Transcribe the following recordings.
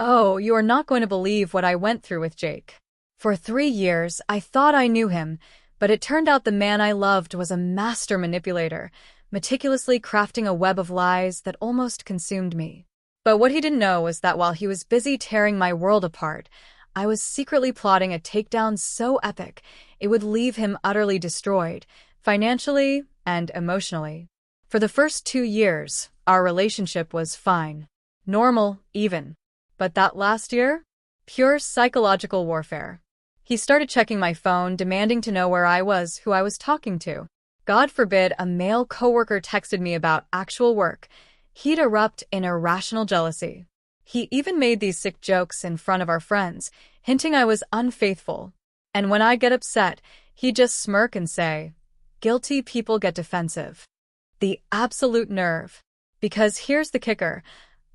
Oh, you are not going to believe what I went through with Jake. For 3 years, I thought I knew him, but it turned out the man I loved was a master manipulator, meticulously crafting a web of lies that almost consumed me. But what he didn't know was that while he was busy tearing my world apart, I was secretly plotting a takedown so epic it would leave him utterly destroyed, financially and emotionally. For the first 2 years, our relationship was fine. Normal, even. But that last year? Pure psychological warfare. He started checking my phone, demanding to know where I was, who I was talking to. God forbid a male coworker texted me about actual work. He'd erupt in irrational jealousy. He even made these sick jokes in front of our friends, hinting I was unfaithful. And when I get upset, he'd just smirk and say, "Guilty people get defensive." The absolute nerve. Because here's the kicker.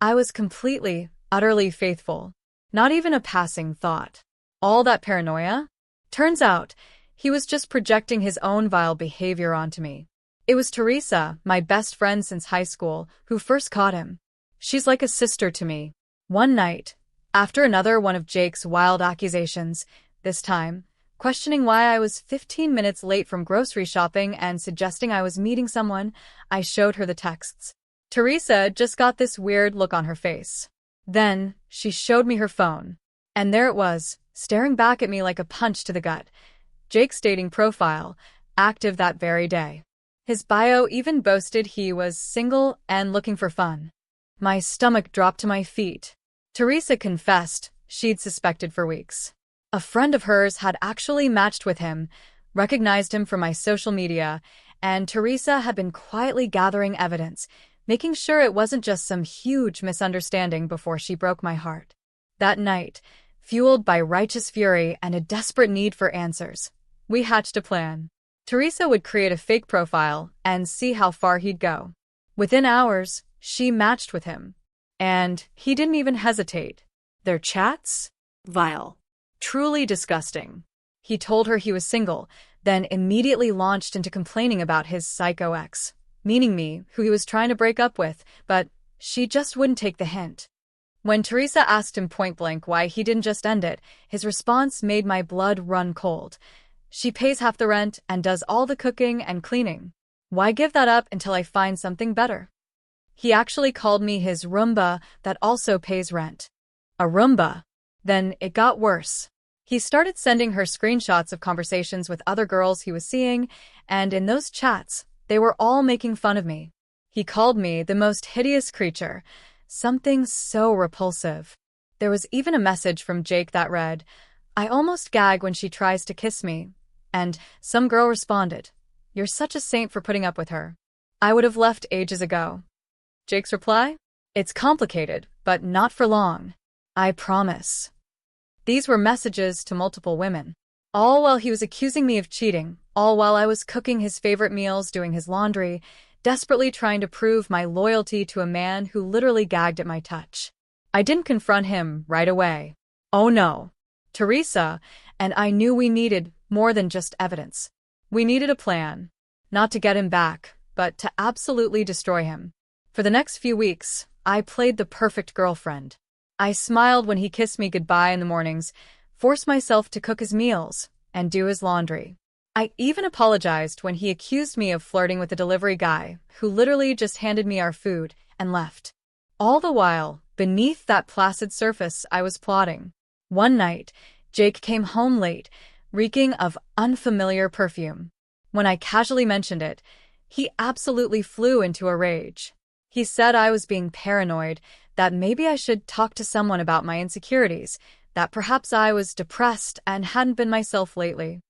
I was completely, utterly faithful. Not even a passing thought. All that paranoia? Turns out, he was just projecting his own vile behavior onto me. It was Teresa, my best friend since high school, who first caught him. She's like a sister to me. One night, after another one of Jake's wild accusations, this time, questioning why I was 15 minutes late from grocery shopping and suggesting I was meeting someone, I showed her the texts. Teresa just got this weird look on her face. Then, she showed me her phone. And there it was, staring back at me like a punch to the gut. Jake's dating profile, active that very day. His bio even boasted he was single and looking for fun. My stomach dropped to my feet. Teresa confessed she'd suspected for weeks. A friend of hers had actually matched with him, recognized him from my social media, and Teresa had been quietly gathering evidence, making sure it wasn't just some huge misunderstanding before she broke my heart. That night, fueled by righteous fury and a desperate need for answers, we hatched a plan. Teresa would create a fake profile and see how far he'd go. Within hours, she matched with him. And he didn't even hesitate. Their chats? Vile. Truly disgusting. He told her he was single, then immediately launched into complaining about his psycho ex, meaning me, who he was trying to break up with, but she just wouldn't take the hint. When Teresa asked him point-blank why he didn't just end it, his response made my blood run cold. She pays half the rent and does all the cooking and cleaning. Why give that up until I find something better? He actually called me his Roomba that also pays rent. A Roomba. Then it got worse. He started sending her screenshots of conversations with other girls he was seeing, and in those chats, they were all making fun of me. He called me the most hideous creature, something so repulsive. There was even a message from Jake that read, "I almost gag when she tries to kiss me." And some girl responded, "You're such a saint for putting up with her." I would have left ages ago. Jake's reply? "It's complicated, but not for long. I promise." These were messages to multiple women. All while he was accusing me of cheating, all while I was cooking his favorite meals, doing his laundry, desperately trying to prove my loyalty to a man who literally gagged at my touch. I didn't confront him right away. Oh no. Teresa and I knew we needed more than just evidence. We needed a plan. Not to get him back, but to absolutely destroy him. For the next few weeks, I played the perfect girlfriend. I smiled when he kissed me goodbye in the mornings, forced myself to cook his meals, and do his laundry. I even apologized when he accused me of flirting with a delivery guy who literally just handed me our food and left. All the while, beneath that placid surface, I was plotting. One night, Jake came home late, reeking of unfamiliar perfume. When I casually mentioned it, he absolutely flew into a rage. He said I was being paranoid, that maybe I should talk to someone about my insecurities, that perhaps I was depressed and hadn't been myself lately.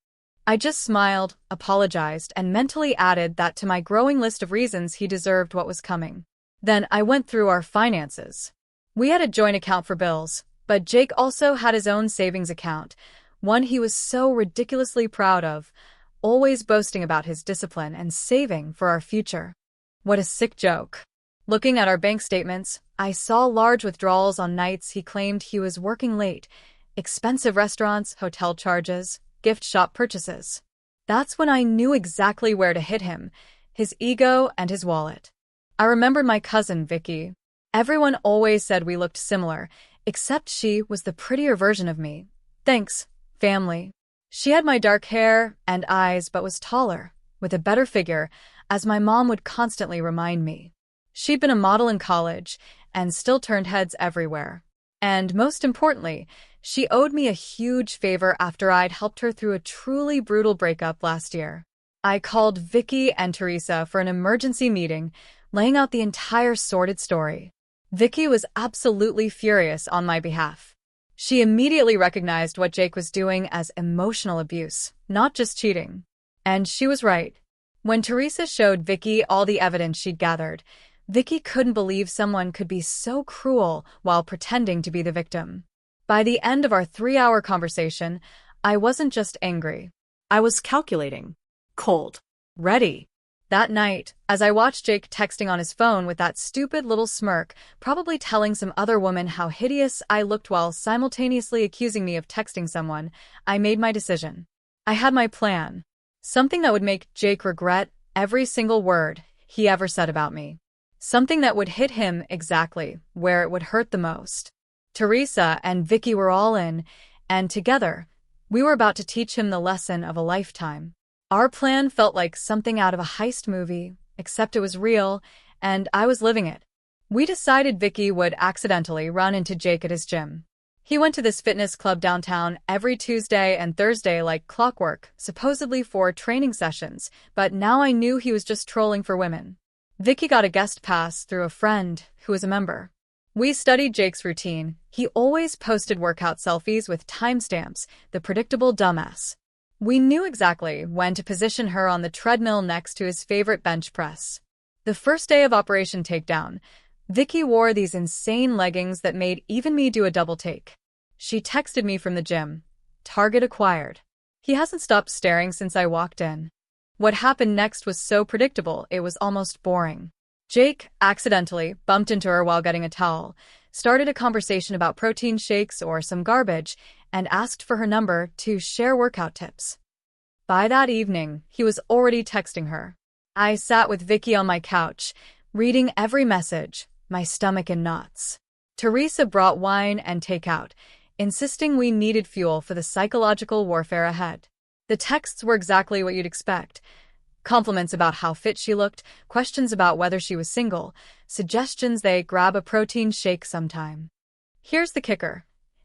I just smiled, apologized, and mentally added that to my growing list of reasons he deserved what was coming. Then I went through our finances. We had a joint account for bills, but Jake also had his own savings account, one he was so ridiculously proud of, always boasting about his discipline and saving for our future. What a sick joke. Looking at our bank statements, I saw large withdrawals on nights he claimed he was working late, expensive restaurants, hotel charges, gift shop purchases. That's when I knew exactly where to hit him, his ego and his wallet. I remembered my cousin, Vicky. Everyone always said we looked similar, Except she was the prettier version of me. Thanks, family. She had my dark hair and eyes but was taller, with a better figure, as my mom would constantly remind me. She'd been a model in college and still turned heads everywhere. And most importantly, she owed me a huge favor after I'd helped her through a truly brutal breakup last year. I called Vicky and Teresa for an emergency meeting, laying out the entire sordid story. Vicky was absolutely furious on my behalf. She immediately recognized what Jake was doing as emotional abuse, not just cheating. And she was right. When Teresa showed Vicky all the evidence she'd gathered, Vicky couldn't believe someone could be so cruel while pretending to be the victim. By the end of our 3-hour conversation, I wasn't just angry. I was calculating. Cold. Ready. That night, as I watched Jake texting on his phone with that stupid little smirk, probably telling some other woman how hideous I looked while simultaneously accusing me of texting someone, I made my decision. I had my plan. Something that would make Jake regret every single word he ever said about me. Something that would hit him exactly where it would hurt the most. Teresa and Vicky were all in, and together, we were about to teach him the lesson of a lifetime. Our plan felt like something out of a heist movie, except it was real, and I was living it. We decided Vicky would accidentally run into Jake at his gym. He went to this fitness club downtown every Tuesday and Thursday like clockwork, supposedly for training sessions, but now I knew he was just trolling for women. Vicky got a guest pass through a friend who was a member. We studied Jake's routine. He always posted workout selfies with timestamps, the predictable dumbass. We knew exactly when to position her on the treadmill next to his favorite bench press. The first day of Operation Takedown, Vicky wore these insane leggings that made even me do a double take. She texted me from the gym. Target acquired. He hasn't stopped staring since I walked in. What happened next was so predictable, it was almost boring. Jake accidentally bumped into her while getting a towel, started a conversation about protein shakes or some garbage, and asked for her number to share workout tips. By that evening, he was already texting her. I sat with Vicky on my couch, reading every message, my stomach in knots. Teresa brought wine and takeout, insisting we needed fuel for the psychological warfare ahead. The texts were exactly what you'd expect. Compliments about how fit she looked, questions about whether she was single, suggestions they grab a protein shake sometime. Here's the kicker.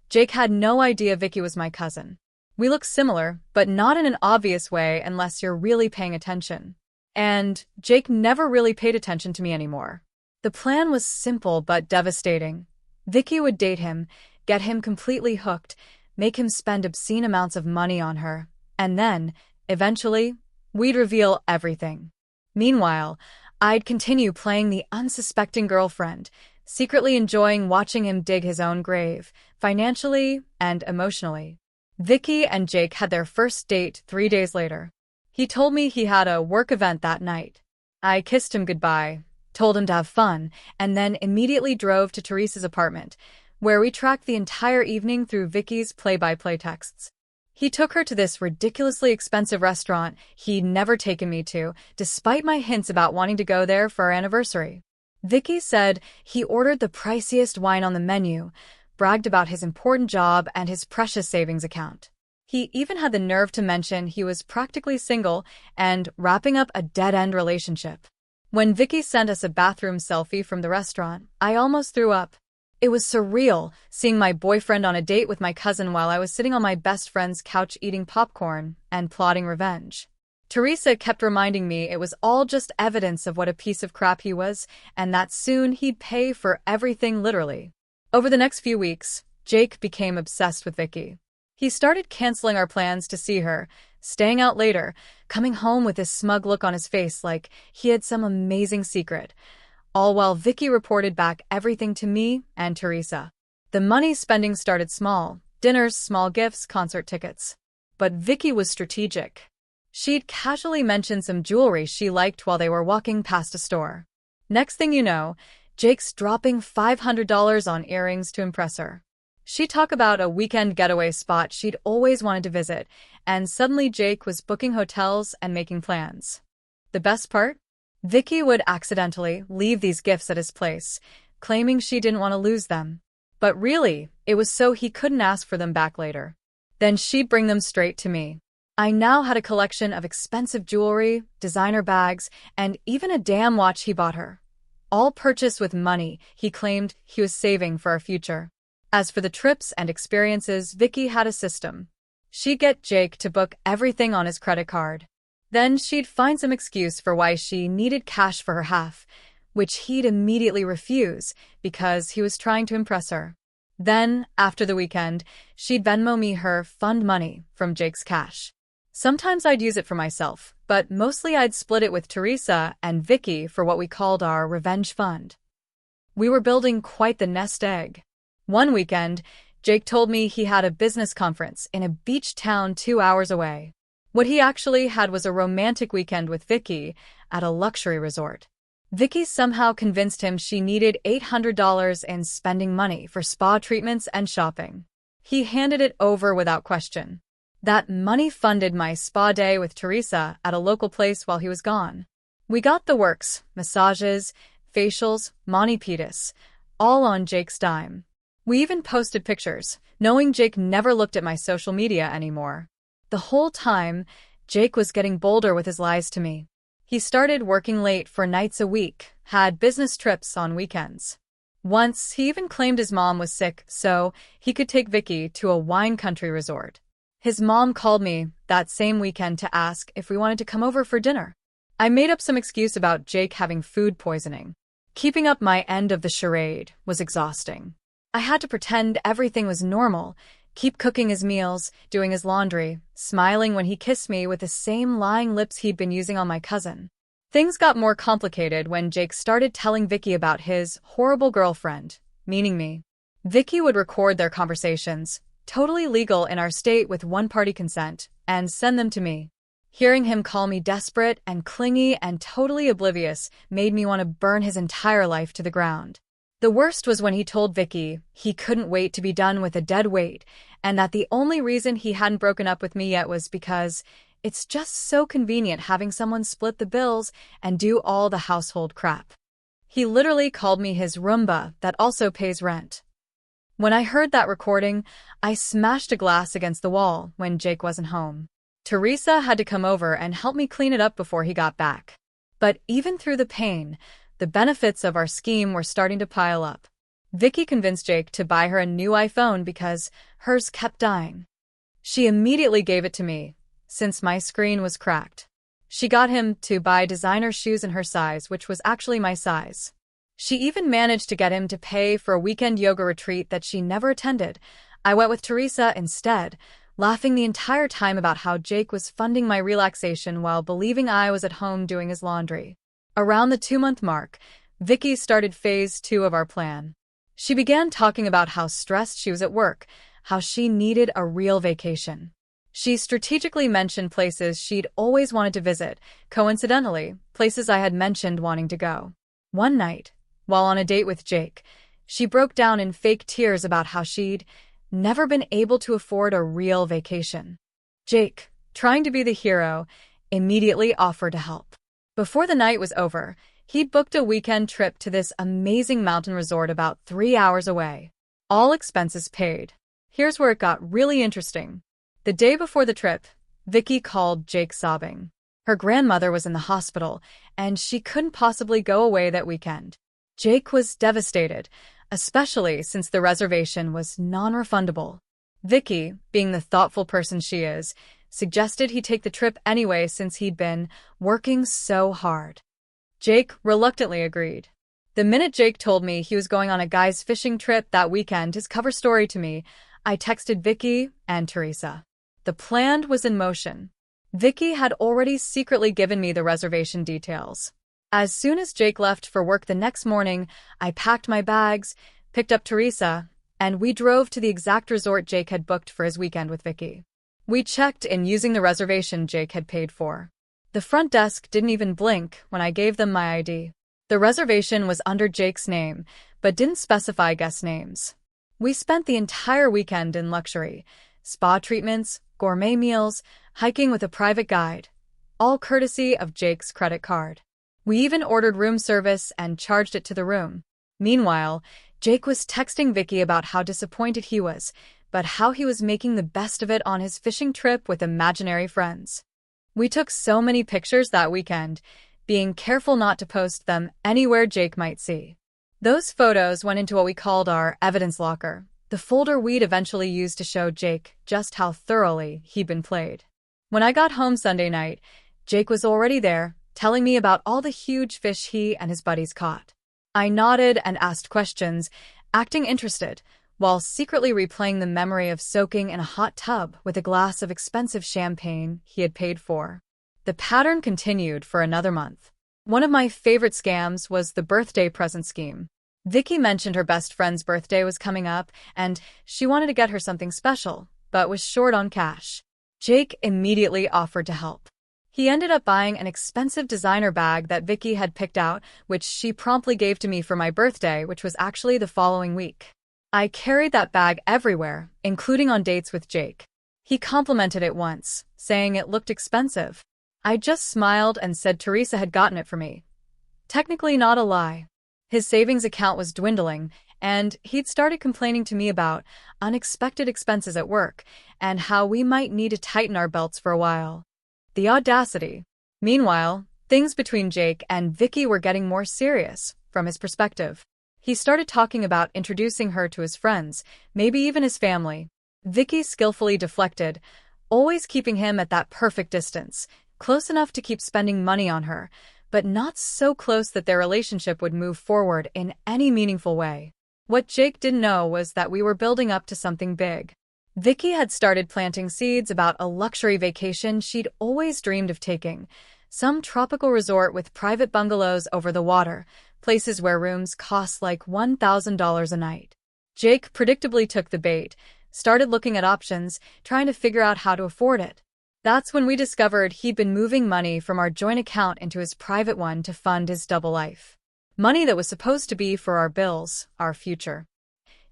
Jake had no idea Vicky was my cousin. We look similar, but not in an obvious way unless you're really paying attention. And Jake never really paid attention to me anymore. The plan was simple but devastating. Vicky would date him, get him completely hooked, make him spend obscene amounts of money on her. And then, eventually, we'd reveal everything. Meanwhile, I'd continue playing the unsuspecting girlfriend, secretly enjoying watching him dig his own grave, financially and emotionally. Vicky and Jake had their first date 3 days later. He told me he had a work event that night. I kissed him goodbye, told him to have fun, and then immediately drove to Teresa's apartment, where we tracked the entire evening through Vicky's play-by-play texts. He took her to this ridiculously expensive restaurant he'd never taken me to, despite my hints about wanting to go there for our anniversary. Vicky said he ordered the priciest wine on the menu, bragged about his important job and his precious savings account. He even had the nerve to mention he was practically single and wrapping up a dead-end relationship. When Vicky sent us a bathroom selfie from the restaurant, I almost threw up. It was surreal, seeing my boyfriend on a date with my cousin while I was sitting on my best friend's couch eating popcorn and plotting revenge. Teresa kept reminding me it was all just evidence of what a piece of crap he was, and that soon he'd pay for everything literally. Over the next few weeks, Jake became obsessed with Vicky. He started canceling our plans to see her, staying out later, coming home with this smug look on his face like he had some amazing secret. All while Vicky reported back everything to me and Teresa. The money spending started small, dinners, small gifts, concert tickets. But Vicky was strategic. She'd casually mention some jewelry she liked while they were walking past a store. Next thing you know, Jake's dropping $500 on earrings to impress her. She'd talk about a weekend getaway spot she'd always wanted to visit, and suddenly Jake was booking hotels and making plans. The best part? Vicky would accidentally leave these gifts at his place, claiming she didn't want to lose them. But really, it was so he couldn't ask for them back later. Then she'd bring them straight to me. I now had a collection of expensive jewelry, designer bags, and even a damn watch he bought her. All purchased with money he claimed he was saving for our future. As for the trips and experiences, Vicky had a system. She'd get Jake to book everything on his credit card. Then she'd find some excuse for why she needed cash for her half, which he'd immediately refuse because he was trying to impress her. Then, after the weekend, she'd Venmo me her fund money from Jake's cash. Sometimes I'd use it for myself, but mostly I'd split it with Teresa and Vicky for what we called our revenge fund. We were building quite the nest egg. One weekend, Jake told me he had a business conference in a beach town 2 hours away. What he actually had was a romantic weekend with Vicky at a luxury resort. Vicky somehow convinced him she needed $800 in spending money for spa treatments and shopping. He handed it over without question. That money funded my spa day with Teresa at a local place while he was gone. We got the works, massages, facials, mani-pedis, all on Jake's dime. We even posted pictures, knowing Jake never looked at my social media anymore. The whole time, Jake was getting bolder with his lies to me. He started working late for nights a week, had business trips on weekends. Once, he even claimed his mom was sick so he could take Vicky to a wine country resort. His mom called me that same weekend to ask if we wanted to come over for dinner. I made up some excuse about Jake having food poisoning. Keeping up my end of the charade was exhausting. I had to pretend everything was normal, keep cooking his meals, doing his laundry, smiling when he kissed me with the same lying lips he'd been using on my cousin. Things got more complicated when Jake started telling Vicky about his horrible girlfriend, meaning me. Vicky would record their conversations, totally legal in our state with one-party consent, and send them to me. Hearing him call me desperate and clingy and totally oblivious made me want to burn his entire life to the ground. The worst was when he told Vicky he couldn't wait to be done with a dead weight and that the only reason he hadn't broken up with me yet was because it's just so convenient having someone split the bills and do all the household crap. He literally called me his Roomba that also pays rent. When I heard that recording, I smashed a glass against the wall when Jake wasn't home. Teresa had to come over and help me clean it up before he got back. But even through the pain, the benefits of our scheme were starting to pile up. Vicky convinced Jake to buy her a new iPhone because hers kept dying. She immediately gave it to me, since my screen was cracked. She got him to buy designer shoes in her size, which was actually my size. She even managed to get him to pay for a weekend yoga retreat that she never attended. I went with Teresa instead, laughing the entire time about how Jake was funding my relaxation while believing I was at home doing his laundry. Around the 2-month mark, Vicky started phase 2 of our plan. She began talking about how stressed she was at work, how she needed a real vacation. She strategically mentioned places she'd always wanted to visit, coincidentally, places I had mentioned wanting to go. One night, while on a date with Jake, she broke down in fake tears about how she'd never been able to afford a real vacation. Jake, trying to be the hero, immediately offered to help. Before the night was over, he'd booked a weekend trip to this amazing mountain resort about 3 hours away. All expenses paid. Here's where it got really interesting. The day before the trip, Vicky called Jake sobbing. Her grandmother was in the hospital, and she couldn't possibly go away that weekend. Jake was devastated, especially since the reservation was non-refundable. Vicky, being the thoughtful person she is, suggested he take the trip anyway since he'd been working so hard. Jake reluctantly agreed. The minute Jake told me he was going on a guy's fishing trip that weekend, his cover story to me, I texted Vicky and Teresa. The plan was in motion. Vicky had already secretly given me the reservation details. As soon as Jake left for work the next morning, I packed my bags, picked up Teresa, and we drove to the exact resort Jake had booked for his weekend with Vicky. We checked in using the reservation Jake had paid for. The front desk didn't even blink when I gave them my ID. The reservation was under Jake's name, but didn't specify guest names. We spent the entire weekend in luxury, spa treatments, gourmet meals, hiking with a private guide, all courtesy of Jake's credit card. We even ordered room service and charged it to the room. Meanwhile, Jake was texting Vicky about how disappointed he was, but how he was making the best of it on his fishing trip with imaginary friends. We took so many pictures that weekend, being careful not to post them anywhere Jake might see. Those photos went into what we called our evidence locker, the folder we'd eventually use to show Jake just how thoroughly he'd been played. When I got home Sunday night, Jake was already there, telling me about all the huge fish he and his buddies caught. I nodded and asked questions, acting interested, while secretly replaying the memory of soaking in a hot tub with a glass of expensive champagne he had paid for. The pattern continued for another month. One of my favorite scams was the birthday present scheme. Vicky mentioned her best friend's birthday was coming up, and she wanted to get her something special, but was short on cash. Jake immediately offered to help. He ended up buying an expensive designer bag that Vicky had picked out, which she promptly gave to me for my birthday, which was actually the following week. I carried that bag everywhere, including on dates with Jake. He complimented it once, saying it looked expensive. I just smiled and said Teresa had gotten it for me. Technically not a lie. His savings account was dwindling, and he'd started complaining to me about unexpected expenses at work and how we might need to tighten our belts for a while. The audacity. Meanwhile, things between Jake and Vicky were getting more serious, from his perspective. He started talking about introducing her to his friends, maybe even his family. Vicky skillfully deflected, always keeping him at that perfect distance, close enough to keep spending money on her, but not so close that their relationship would move forward in any meaningful way. What Jake didn't know was that we were building up to something big. Vicky had started planting seeds about a luxury vacation she'd always dreamed of taking, some tropical resort with private bungalows over the water, places where rooms cost like $1,000 a night. Jake predictably took the bait, started looking at options, trying to figure out how to afford it. That's when we discovered he'd been moving money from our joint account into his private one to fund his double life. Money that was supposed to be for our bills, our future.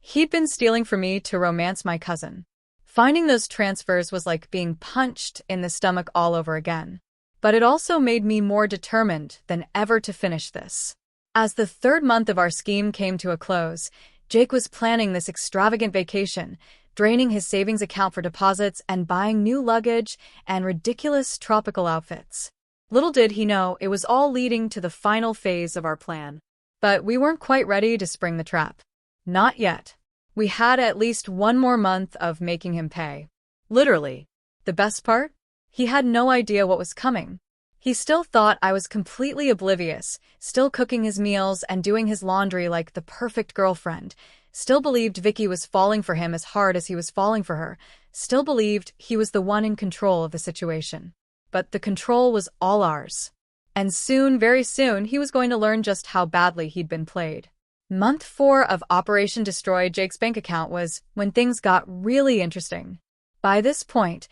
He'd been stealing from me to romance my cousin. Finding those transfers was like being punched in the stomach all over again. But it also made me more determined than ever to finish this. As the third month of our scheme came to a close, Jake was planning this extravagant vacation, draining his savings account for deposits and buying new luggage and ridiculous tropical outfits. Little did he know it was all leading to the final phase of our plan. But we weren't quite ready to spring the trap. Not yet. We had at least one more month of making him pay. Literally. The best part? He had no idea what was coming. He still thought I was completely oblivious, still cooking his meals and doing his laundry like the perfect girlfriend, still believed Vicky was falling for him as hard as he was falling for her, still believed he was the one in control of the situation. But the control was all ours. And soon, very soon, he was going to learn just how badly he'd been played. Month 4 of Operation Destroy Jake's bank account was when things got really interesting. By this point,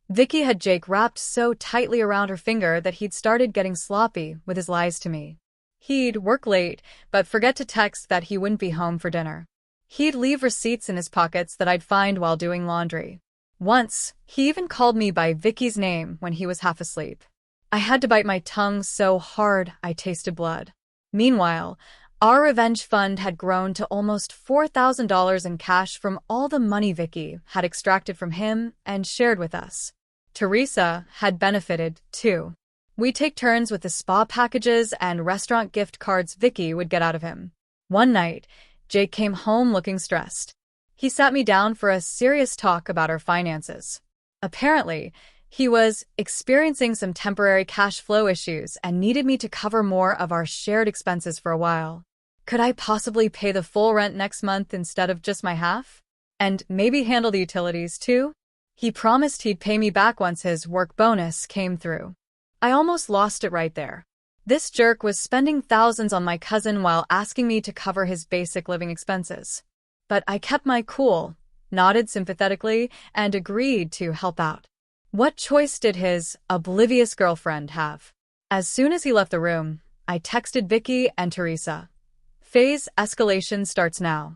Vicky had Jake wrapped so tightly around her finger that he'd started getting sloppy with his lies to me. He'd work late, but forget to text that he wouldn't be home for dinner. He'd leave receipts in his pockets that I'd find while doing laundry. Once, he even called me by Vicky's name when he was half asleep. I had to bite my tongue so hard I tasted blood. Meanwhile, our revenge fund had grown to almost $4,000 in cash from all the money Vicky had extracted from him and shared with us. Teresa had benefited, too. We'd take turns with the spa packages and restaurant gift cards Vicky would get out of him. One night, Jake came home looking stressed. He sat me down for a serious talk about our finances. Apparently, he was experiencing some temporary cash flow issues and needed me to cover more of our shared expenses for a while. Could I possibly pay the full rent next month instead of just my half? And maybe handle the utilities, too? He promised he'd pay me back once his work bonus came through. I almost lost it right there. This jerk was spending thousands on my cousin while asking me to cover his basic living expenses. But I kept my cool, nodded sympathetically, and agreed to help out. What choice did his oblivious girlfriend have? As soon as he left the room, I texted Vicky and Teresa. Phase escalation starts now.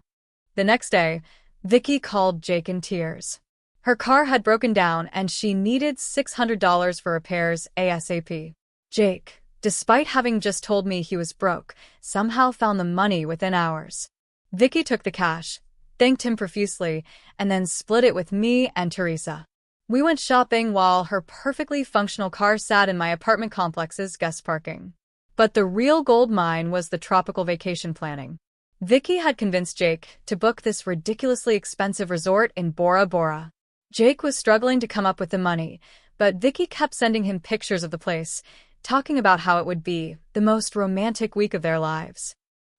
The next day, Vicky called Jake in tears. Her car had broken down and she needed $600 for repairs ASAP. Jake, despite having just told me he was broke, somehow found the money within hours. Vicky took the cash, thanked him profusely, and then split it with me and Teresa. We went shopping while her perfectly functional car sat in my apartment complex's guest parking. But the real gold mine was the tropical vacation planning. Vicky had convinced Jake to book this ridiculously expensive resort in Bora Bora. Jake was struggling to come up with the money, but Vicky kept sending him pictures of the place, talking about how it would be the most romantic week of their lives.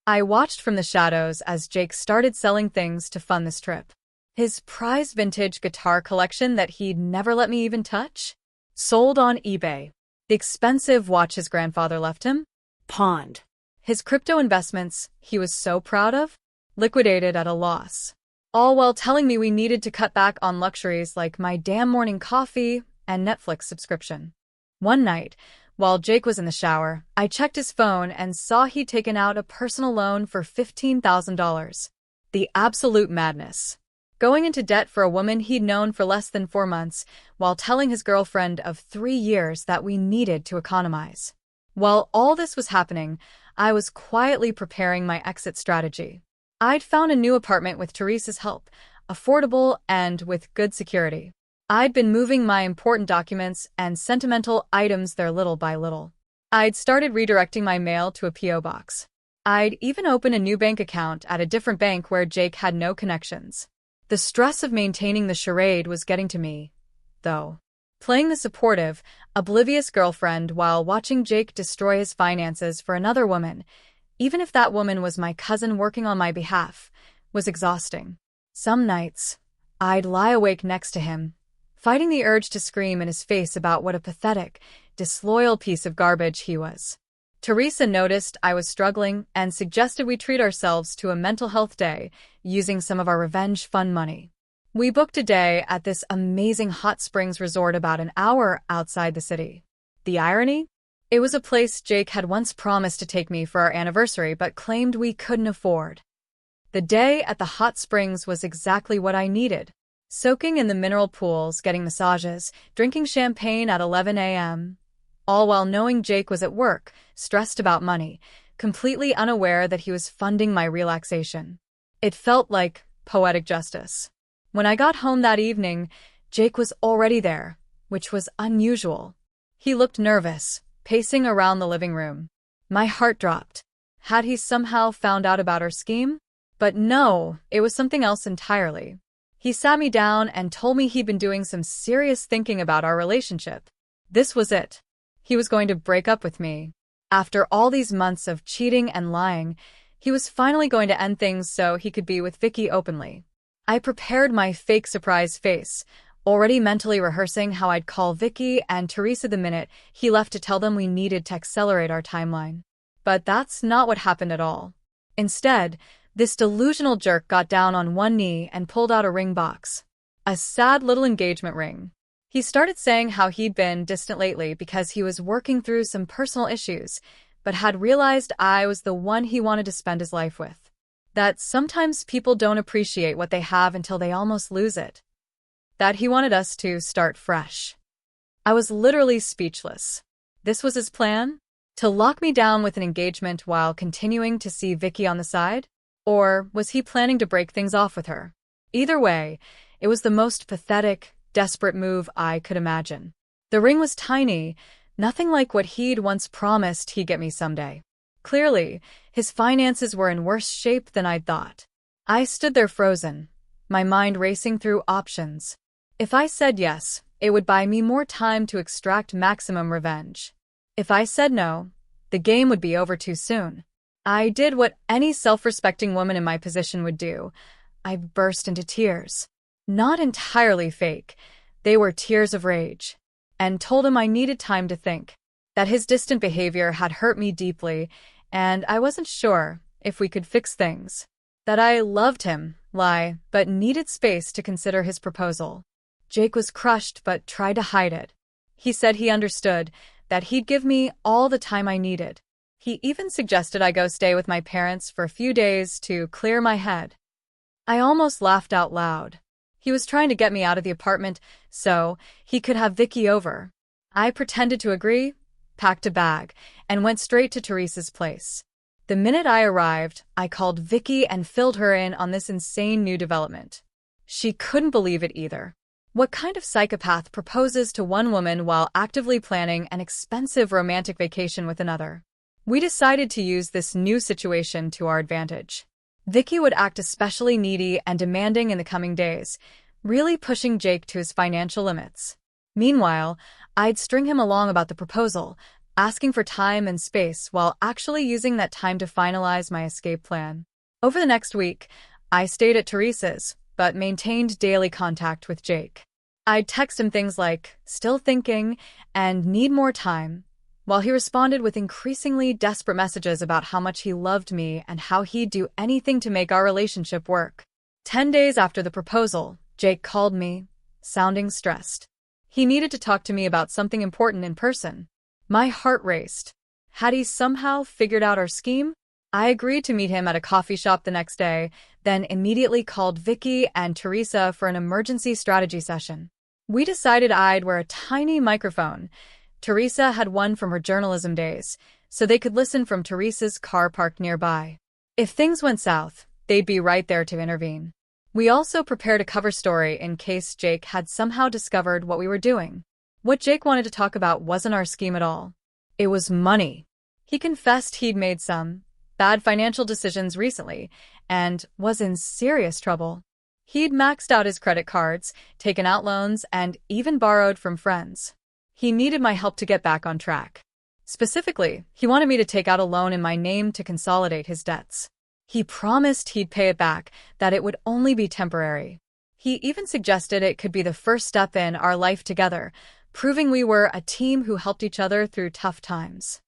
I watched from the shadows as Jake started selling things to fund this trip. His prized vintage guitar collection that he'd never let me even touch? Sold on eBay. The expensive watch his grandfather left him? Pawned. His crypto investments he was so proud of? Liquidated at a loss. All while telling me we needed to cut back on luxuries like my damn morning coffee and Netflix subscription. One night, while Jake was in the shower, I checked his phone and saw he'd taken out a personal loan for $15,000. The absolute madness. Going into debt for a woman he'd known for less than 4 months, while telling his girlfriend of 3 years that we needed to economize. While all this was happening, I was quietly preparing my exit strategy. I'd found a new apartment with Teresa's help, affordable and with good security. I'd been moving my important documents and sentimental items there little by little. I'd started redirecting my mail to a P.O. box. I'd even opened a new bank account at a different bank where Jake had no connections. The stress of maintaining the charade was getting to me, though. Playing the supportive, oblivious girlfriend while watching Jake destroy his finances for another woman, even if that woman was my cousin working on my behalf, was exhausting. Some nights, I'd lie awake next to him, fighting the urge to scream in his face about what a pathetic, disloyal piece of garbage he was. Teresa noticed I was struggling and suggested we treat ourselves to a mental health day using some of our revenge fund money. We booked a day at this amazing hot springs resort about an hour outside the city. The irony? It was a place Jake had once promised to take me for our anniversary but claimed we couldn't afford. The day at the hot springs was exactly what I needed. Soaking in the mineral pools, getting massages, drinking champagne at 11 a.m., all while knowing Jake was at work, stressed about money, completely unaware that he was funding my relaxation. It felt like poetic justice. When I got home that evening, Jake was already there, which was unusual. He looked nervous, pacing around the living room. My heart dropped. Had he somehow found out about our scheme? But no, it was something else entirely. He sat me down and told me he'd been doing some serious thinking about our relationship. This was it. He was going to break up with me. After all these months of cheating and lying, he was finally going to end things so he could be with Vicky openly. I prepared my fake surprise face, already mentally rehearsing how I'd call Vicky and Teresa the minute he left to tell them we needed to accelerate our timeline. But that's not what happened at all. Instead, this delusional jerk got down on one knee and pulled out a ring box. A sad little engagement ring. He started saying how he'd been distant lately because he was working through some personal issues, but had realized I was the one he wanted to spend his life with. That sometimes people don't appreciate what they have until they almost lose it. That he wanted us to start fresh. I was literally speechless. This was his plan? To lock me down with an engagement while continuing to see Vicky on the side? Or was he planning to break things off with her? Either way, it was the most pathetic, desperate move I could imagine. The ring was tiny, nothing like what he'd once promised he'd get me someday. Clearly, his finances were in worse shape than I'd thought. I stood there frozen, my mind racing through options. If I said yes, it would buy me more time to extract maximum revenge. If I said no, the game would be over too soon. I did what any self-respecting woman in my position would do. I burst into tears. Not entirely fake, they were tears of rage. And told him I needed time to think. That his distant behavior had hurt me deeply, and I wasn't sure if we could fix things. That I loved him, but needed space to consider his proposal. Jake was crushed but tried to hide it. He said he understood, that he'd give me all the time I needed. He even suggested I go stay with my parents for a few days to clear my head. I almost laughed out loud. He was trying to get me out of the apartment so he could have Vicky over. I pretended to agree, packed a bag, and went straight to Teresa's place. The minute I arrived, I called Vicky and filled her in on this insane new development. She couldn't believe it either. What kind of psychopath proposes to one woman while actively planning an expensive romantic vacation with another? We decided to use this new situation to our advantage. Vicky would act especially needy and demanding in the coming days, really pushing Jake to his financial limits. Meanwhile, I'd string him along about the proposal, asking for time and space while actually using that time to finalize my escape plan. Over the next week, I stayed at Teresa's, but maintained daily contact with Jake. I'd text him things like, "still thinking," and "need more time," while he responded with increasingly desperate messages about how much he loved me and how he'd do anything to make our relationship work. 10 days after the proposal, Jake called me, sounding stressed. He needed to talk to me about something important in person. My heart raced. Had he somehow figured out our scheme? I agreed to meet him at a coffee shop the next day, then immediately called Vicky and Teresa for an emergency strategy session. We decided I'd wear a tiny microphone. Teresa had one from her journalism days, so they could listen from Teresa's car parked nearby. If things went south, they'd be right there to intervene. We also prepared a cover story in case Jake had somehow discovered what we were doing. What Jake wanted to talk about wasn't our scheme at all. It was money. He confessed he'd made some bad financial decisions recently and was in serious trouble. He'd maxed out his credit cards, taken out loans, and even borrowed from friends. He needed my help to get back on track. Specifically, he wanted me to take out a loan in my name to consolidate his debts. He promised he'd pay it back, that it would only be temporary. He even suggested it could be the first step in our life together, proving we were a team who helped each other through tough times.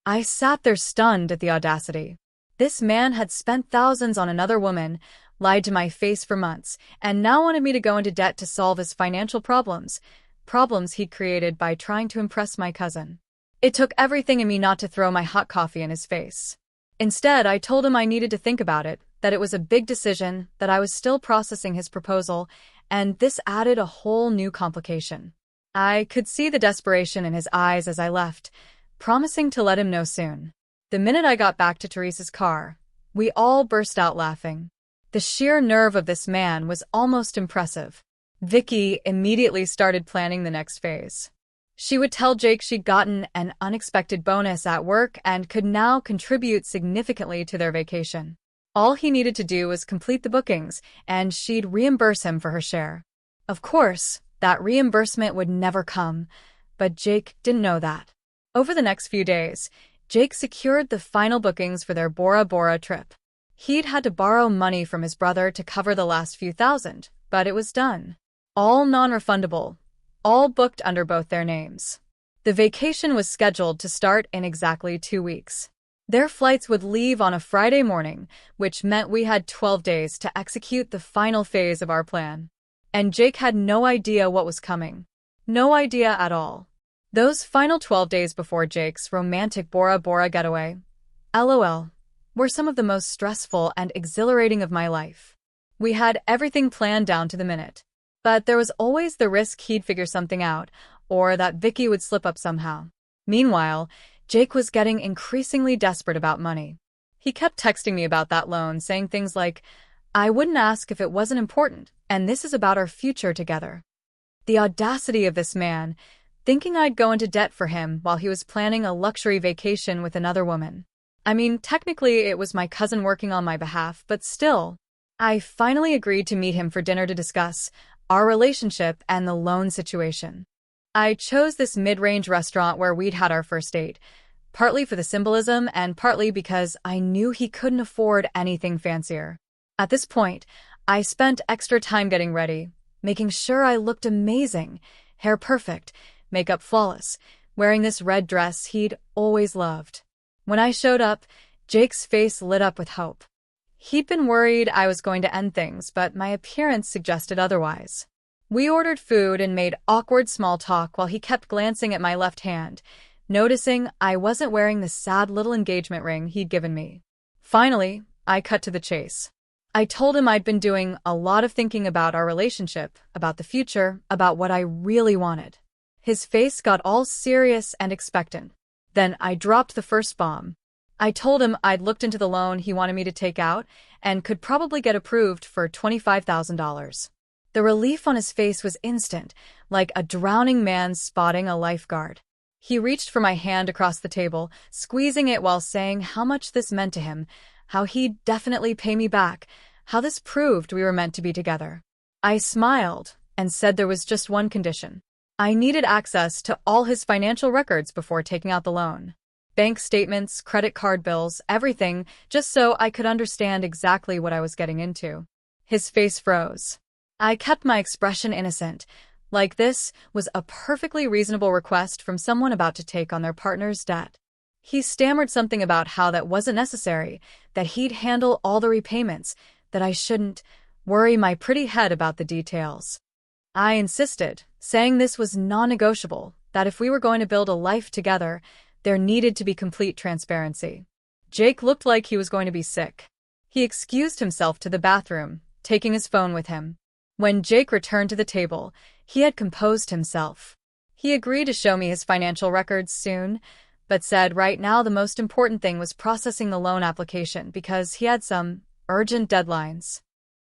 I sat there stunned at the audacity. This man had spent thousands on another woman, lied to my face for months, and now wanted me to go into debt to solve his financial problems he'd created by trying to impress my cousin. It took everything in me not to throw my hot coffee in his face. Instead, I told him I needed to think about it, that it was a big decision, that I was still processing his proposal, and this added a whole new complication. I could see the desperation in his eyes as I left, promising to let him know soon. The minute I got back to Teresa's car, we all burst out laughing. The sheer nerve of this man was almost impressive. Vicky immediately started planning the next phase. She would tell Jake she'd gotten an unexpected bonus at work and could now contribute significantly to their vacation. All he needed to do was complete the bookings, and she'd reimburse him for her share. Of course, that reimbursement would never come, but Jake didn't know that. Over the next few days, Jake secured the final bookings for their Bora Bora trip. He'd had to borrow money from his brother to cover the last few thousand, but it was done. All non-refundable, all booked under both their names. The vacation was scheduled to start in exactly 2 weeks. Their flights would leave on a Friday morning, which meant we had 12 days to execute the final phase of our plan. And Jake had no idea what was coming. No idea at all. Those final 12 days before Jake's romantic Bora Bora getaway, LOL, were some of the most stressful and exhilarating of my life. We had everything planned down to the minute. But there was always the risk he'd figure something out, or that Vicky would slip up somehow. Meanwhile, Jake was getting increasingly desperate about money. He kept texting me about that loan, saying things like, "I wouldn't ask if it wasn't important, and this is about our future together." The audacity of this man, thinking I'd go into debt for him while he was planning a luxury vacation with another woman. I mean, technically it was my cousin working on my behalf, but still. I finally agreed to meet him for dinner to discuss our relationship and the loan situation. I chose this mid-range restaurant where we'd had our first date, partly for the symbolism and partly because I knew he couldn't afford anything fancier. At this point, I spent extra time getting ready, making sure I looked amazing, hair perfect, makeup flawless, wearing this red dress he'd always loved. When I showed up, Jake's face lit up with hope. He'd been worried I was going to end things, but my appearance suggested otherwise. We ordered food and made awkward small talk while he kept glancing at my left hand, noticing I wasn't wearing the sad little engagement ring he'd given me. Finally, I cut to the chase. I told him I'd been doing a lot of thinking about our relationship, about the future, about what I really wanted. His face got all serious and expectant. Then I dropped the first bomb. I told him I'd looked into the loan he wanted me to take out and could probably get approved for $25,000. The relief on his face was instant, like a drowning man spotting a lifeguard. He reached for my hand across the table, squeezing it while saying how much this meant to him, how he'd definitely pay me back, how this proved we were meant to be together. I smiled and said there was just one condition. I needed access to all his financial records before taking out the loan. Bank statements, credit card bills, everything, just so I could understand exactly what I was getting into. His face froze. I kept my expression innocent, like this was a perfectly reasonable request from someone about to take on their partner's debt. He stammered something about how that wasn't necessary, that he'd handle all the repayments, that I shouldn't worry my pretty head about the details. I insisted, saying this was non-negotiable, that if we were going to build a life together, there needed to be complete transparency. Jake looked like he was going to be sick. He excused himself to the bathroom, taking his phone with him. When Jake returned to the table, he had composed himself. He agreed to show me his financial records soon, but said right now the most important thing was processing the loan application because he had some urgent deadlines.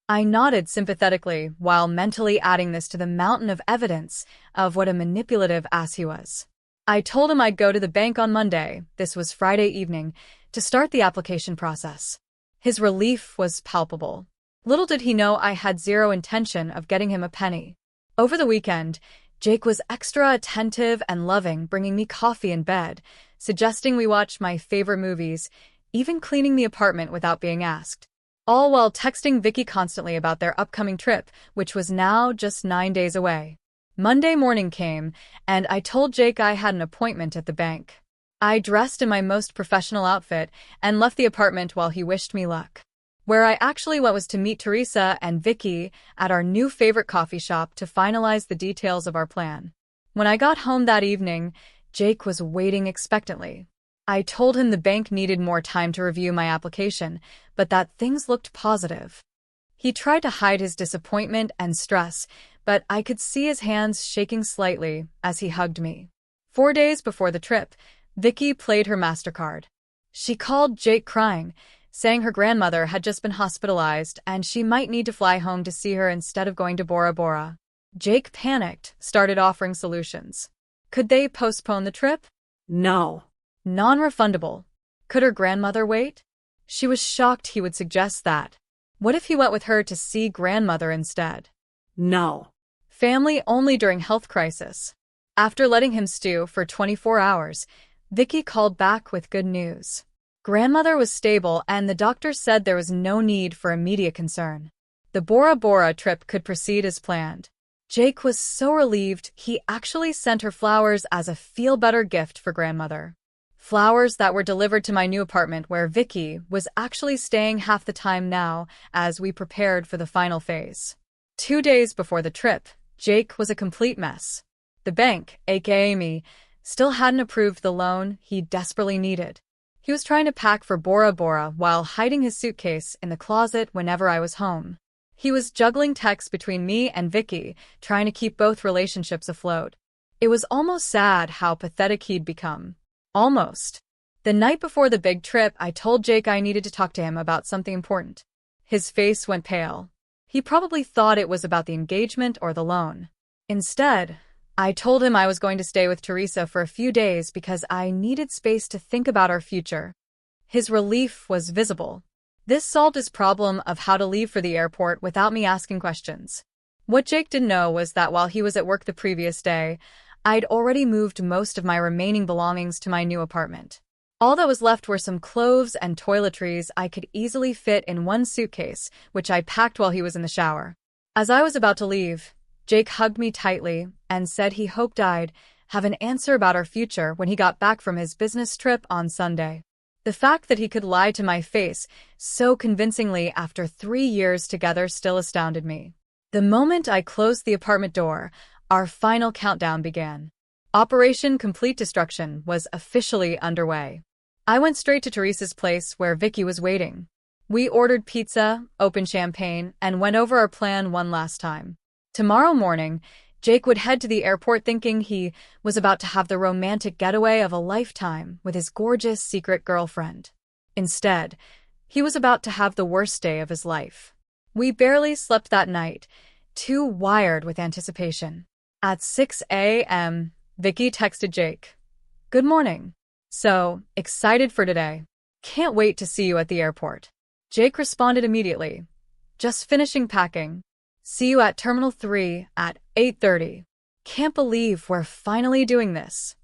I nodded sympathetically while mentally adding this to the mountain of evidence of what a manipulative ass he was. I told him I'd go to the bank on Monday, this was Friday evening, to start the application process. His relief was palpable. Little did he know I had zero intention of getting him a penny. Over the weekend, Jake was extra attentive and loving, bringing me coffee in bed, suggesting we watch my favorite movies, even cleaning the apartment without being asked. All while texting Vicky constantly about their upcoming trip, which was now just 9 days away. Monday morning came, and I told Jake I had an appointment at the bank. I dressed in my most professional outfit and left the apartment while he wished me luck. Where I actually went was to meet Teresa and Vicky at our new favorite coffee shop to finalize the details of our plan. When I got home that evening, Jake was waiting expectantly. I told him the bank needed more time to review my application, but that things looked positive. He tried to hide his disappointment and stress, but I could see his hands shaking slightly as he hugged me. 4 days before the trip, Vicky played her MasterCard. She called Jake crying, saying her grandmother had just been hospitalized and she might need to fly home to see her instead of going to Bora Bora. Jake panicked, started offering solutions. Could they postpone the trip? No. Non-refundable. Could her grandmother wait? She was shocked he would suggest that. What if he went with her to see grandmother instead? No. Family only during health crisis. After letting him stew for 24 hours, Vicky called back with good news. Grandmother was stable and the doctor said there was no need for immediate concern. The Bora Bora trip could proceed as planned. Jake was so relieved he actually sent her flowers as a feel-better gift for grandmother. Flowers that were delivered to my new apartment where Vicky was actually staying half the time now as we prepared for the final phase. 2 days before the trip, Jake was a complete mess. The bank, aka me, still hadn't approved the loan he desperately needed. He was trying to pack for Bora Bora while hiding his suitcase in the closet whenever I was home. He was juggling texts between me and Vicky, trying to keep both relationships afloat. It was almost sad how pathetic he'd become. Almost. The night before the big trip, I told Jake I needed to talk to him about something important. His face went pale. He probably thought it was about the engagement or the loan. Instead, I told him I was going to stay with Teresa for a few days because I needed space to think about our future. His relief was visible. This solved his problem of how to leave for the airport without me asking questions. What Jake didn't know was that while he was at work the previous day, I'd already moved most of my remaining belongings to my new apartment. All that was left were some clothes and toiletries I could easily fit in one suitcase, which I packed while he was in the shower. As I was about to leave, Jake hugged me tightly and said he hoped I'd have an answer about our future when he got back from his business trip on Sunday. The fact that he could lie to my face so convincingly after 3 years together still astounded me. The moment I closed the apartment door, our final countdown began. Operation Complete Destruction was officially underway. I went straight to Teresa's place where Vicky was waiting. We ordered pizza, opened champagne, and went over our plan one last time. Tomorrow morning, Jake would head to the airport thinking he was about to have the romantic getaway of a lifetime with his gorgeous secret girlfriend. Instead, he was about to have the worst day of his life. We barely slept that night, too wired with anticipation. At 6 a.m., Vicky texted Jake. "Good morning. So, excited for today. Can't wait to see you at the airport." Jake responded immediately. "Just finishing packing. See you at Terminal 3 at 8:30. Can't believe we're finally doing this."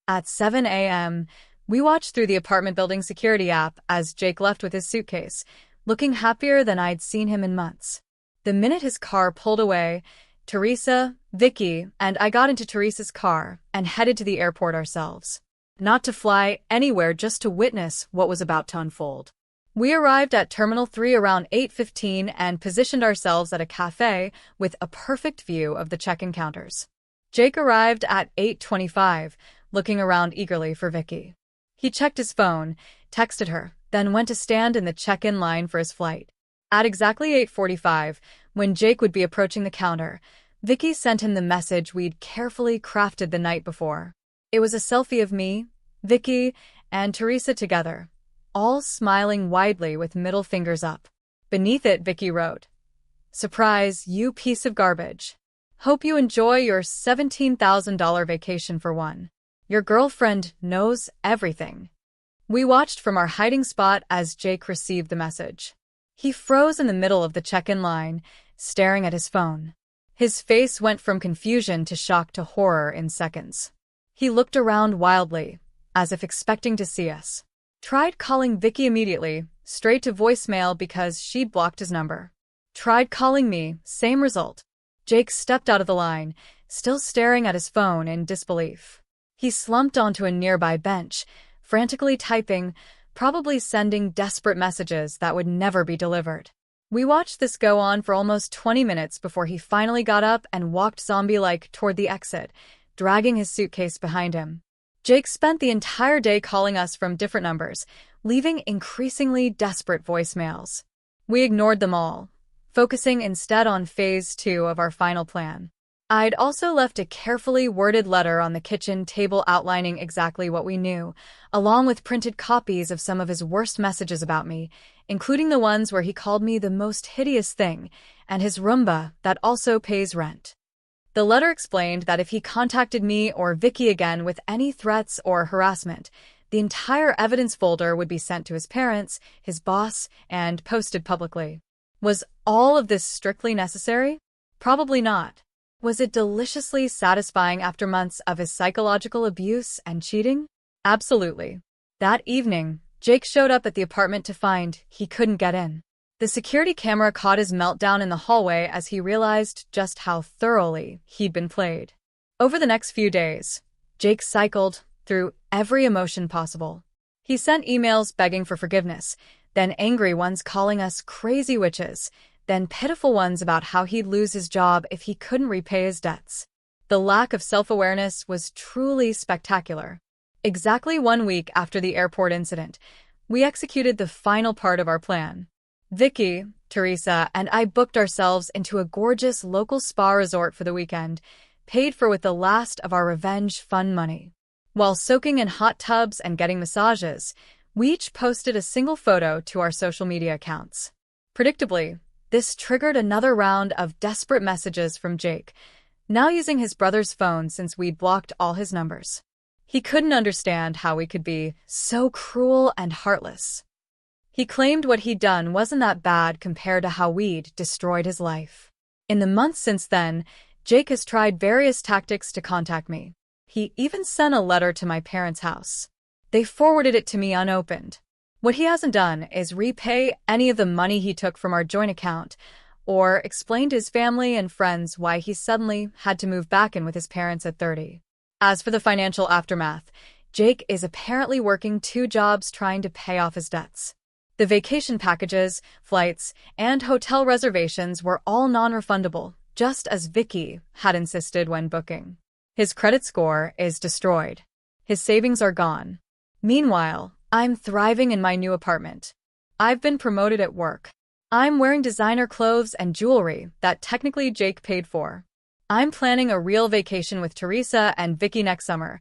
At 7 a.m., we watched through the apartment building security app as Jake left with his suitcase, looking happier than I'd seen him in months. The minute his car pulled away, Teresa, Vicky, and I got into Teresa's car and headed to the airport ourselves. Not to fly anywhere, just to witness what was about to unfold. We arrived at Terminal 3 around 8:15 and positioned ourselves at a cafe with a perfect view of the check-in counters. Jake arrived at 8:25, looking around eagerly for Vicky. He checked his phone, texted her, then went to stand in the check-in line for his flight. At exactly 8:45, when Jake would be approaching the counter, Vicky sent him the message we'd carefully crafted the night before. It was a selfie of me, Vicky, and Teresa together, all smiling widely with middle fingers up. Beneath it, Vicky wrote, "Surprise, you piece of garbage. Hope you enjoy your $17,000 vacation for one. Your girlfriend knows everything." We watched from our hiding spot as Jake received the message. He froze in the middle of the check-in line, staring at his phone. His face went from confusion to shock to horror in seconds. He looked around wildly, as if expecting to see us. Tried calling Vicky immediately, straight to voicemail because she'd blocked his number. Tried calling me, same result. Jake stepped out of the line, still staring at his phone in disbelief. He slumped onto a nearby bench, frantically typing, probably sending desperate messages that would never be delivered. We watched this go on for almost 20 minutes before he finally got up and walked zombie-like toward the exit, dragging his suitcase behind him. Jake spent the entire day calling us from different numbers, leaving increasingly desperate voicemails. We ignored them all, focusing instead on phase 2 of our final plan. I'd also left a carefully worded letter on the kitchen table outlining exactly what we knew, along with printed copies of some of his worst messages about me, including the ones where he called me the most hideous thing, and his Roomba that also pays rent. The letter explained that if he contacted me or Vicky again with any threats or harassment, the entire evidence folder would be sent to his parents, his boss, and posted publicly. Was all of this strictly necessary? Probably not. Was it deliciously satisfying after months of his psychological abuse and cheating? Absolutely. That evening, Jake showed up at the apartment to find he couldn't get in. The security camera caught his meltdown in the hallway as he realized just how thoroughly he'd been played. Over the next few days, Jake cycled through every emotion possible. He sent emails begging for forgiveness, then angry ones calling us crazy witches, then pitiful ones about how he'd lose his job if he couldn't repay his debts. The lack of self-awareness was truly spectacular. Exactly 1 week after the airport incident, we executed the final part of our plan. Vicky, Teresa, and I booked ourselves into a gorgeous local spa resort for the weekend, paid for with the last of our revenge fun money. While soaking in hot tubs and getting massages, we each posted a single photo to our social media accounts. Predictably, this triggered another round of desperate messages from Jake, now using his brother's phone since we'd blocked all his numbers. He couldn't understand how we could be so cruel and heartless. He claimed what he'd done wasn't that bad compared to how we'd destroyed his life. In the months since then, Jake has tried various tactics to contact me. He even sent a letter to my parents' house. They forwarded it to me unopened. What he hasn't done is repay any of the money he took from our joint account, or explain to his family and friends why he suddenly had to move back in with his parents at 30. As for the financial aftermath, Jake is apparently working 2 jobs trying to pay off his debts. The vacation packages, flights, and hotel reservations were all non-refundable, just as Vicky had insisted when booking. His credit score is destroyed. His savings are gone. Meanwhile, I'm thriving in my new apartment. I've been promoted at work. I'm wearing designer clothes and jewelry that technically Jake paid for. I'm planning a real vacation with Teresa and Vicky next summer,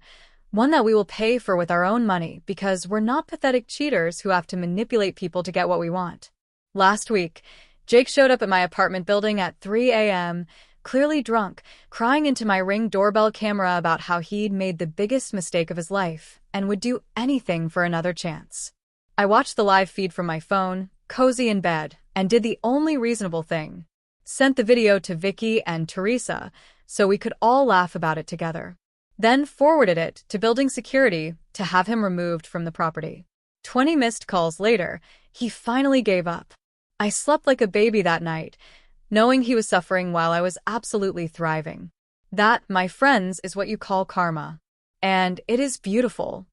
One that we will pay for with our own money because we're not pathetic cheaters who have to manipulate people to get what we want. Last week, Jake showed up at my apartment building at 3 a.m., clearly drunk, crying into my Ring doorbell camera about how he'd made the biggest mistake of his life and would do anything for another chance. I watched the live feed from my phone, cozy in bed, and did the only reasonable thing. Sent the video to Vicky and Teresa so we could all laugh about it together. Then forwarded it to building security to have him removed from the property. 20 missed calls later, he finally gave up. I slept like a baby that night, knowing he was suffering while I was absolutely thriving. That, my friends, is what you call karma. And it is beautiful.